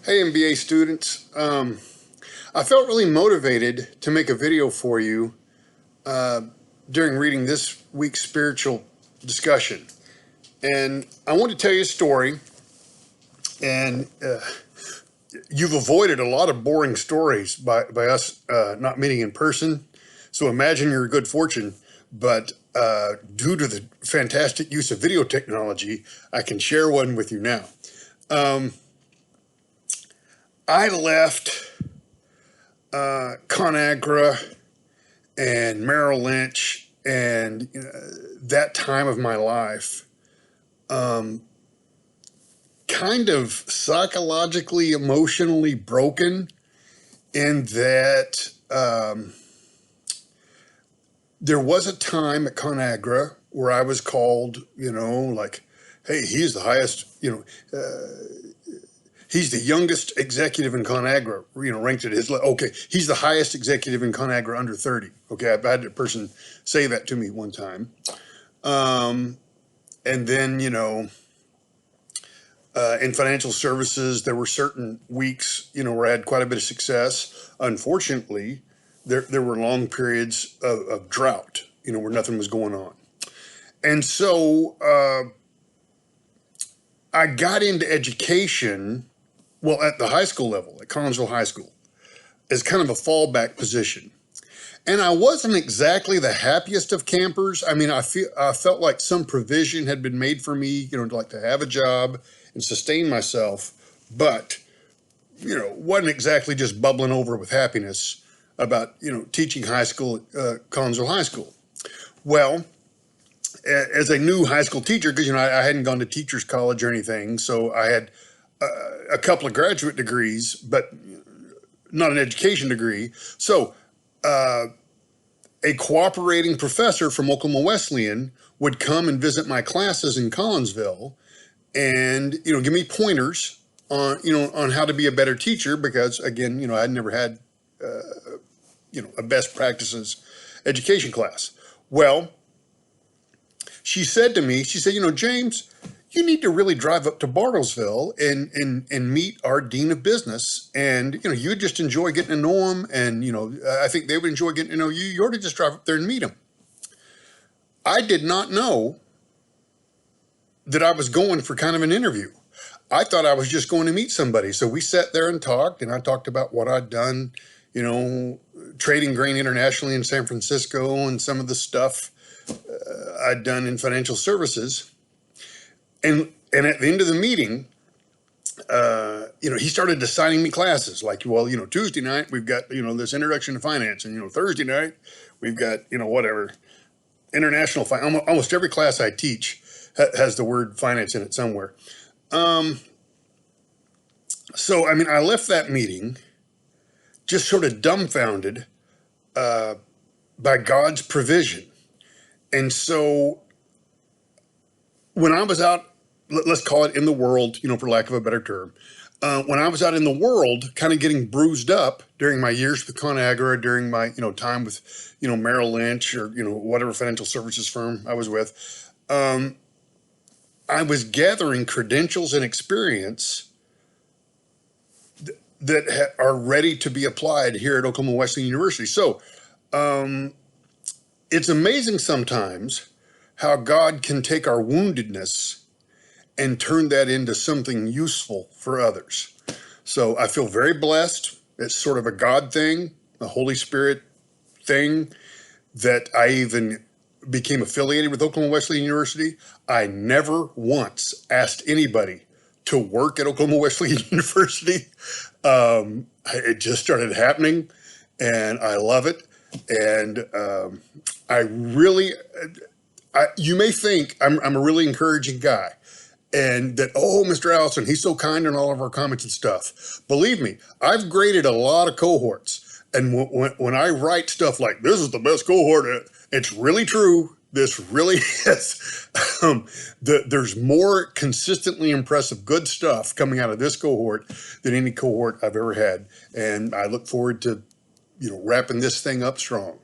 Hey MBA students, I felt really motivated to make a video for you during reading this week's spiritual discussion. And I want to tell you a story, and you've avoided a lot of boring stories by us not meeting in person. So imagine your good fortune, but due to the fantastic use of video technology, I can share one with you now. I left ConAgra and Merrill Lynch and that time of my life kind of psychologically, emotionally broken, in that there was a time at ConAgra where I was called, like, hey, he's the highest, he's the youngest executive in ConAgra, ranked at his level. Okay, he's the highest executive in ConAgra under 30. Okay, I've had a person say that to me one time. And then, in financial services, there were certain weeks, where I had quite a bit of success. Unfortunately, there were long periods of drought, where nothing was going on. And so I got into education. Well, at the high school level, at Collinsville High School, as kind of a fallback position. And I wasn't exactly the happiest of campers. I mean, I felt like some provision had been made for me, to have a job and sustain myself, but, wasn't exactly just bubbling over with happiness about, teaching high school at Collinsville High School. Well, as a new high school teacher, because, I hadn't gone to teacher's college or anything, so I had a couple of graduate degrees, but not an education degree. So a cooperating professor from Oklahoma Wesleyan would come and visit my classes in Collinsville and, give me pointers on how to be a better teacher, because again, I'd never had, a best practices education class. Well, she said to me, James, you need to really drive up to Bartlesville and meet our dean of business. And, you just enjoy getting to know him. And, I think they would enjoy getting to know you. You ought to just drive up there and meet him. I did not know that I was going for kind of an interview. I thought I was just going to meet somebody. So we sat there and talked, and I talked about what I'd done, trading grain internationally in San Francisco and some of the stuff I'd done in financial services. And at the end of the meeting, he started assigning me classes like, well, Tuesday night we've got, this introduction to finance, and, Thursday night we've got, whatever, international finance. Almost every class I teach has the word finance in it somewhere. So, I left that meeting just sort of dumbfounded by God's provision. And so when I was out, let's call it in the world, for lack of a better term, when I was out in the world, kind of getting bruised up during my years with ConAgra, during my, time with, Merrill Lynch or, whatever financial services firm I was with, I was gathering credentials and experience that are ready to be applied here at Oklahoma Wesleyan University. So it's amazing sometimes how God can take our woundedness and turn that into something useful for others. So I feel very blessed. It's sort of a God thing, a Holy Spirit thing, that I even became affiliated with Oklahoma Wesleyan University. I never once asked anybody to work at Oklahoma Wesleyan University. It just started happening, and I love it. And you may think I'm a really encouraging guy, and that, oh, Mr. Allison, he's so kind in all of our comments and stuff. Believe me, I've graded a lot of cohorts. And when I write stuff like, this is the best cohort, it's really true. This really is. There's more consistently impressive good stuff coming out of this cohort than any cohort I've ever had. And I look forward to, wrapping this thing up strong.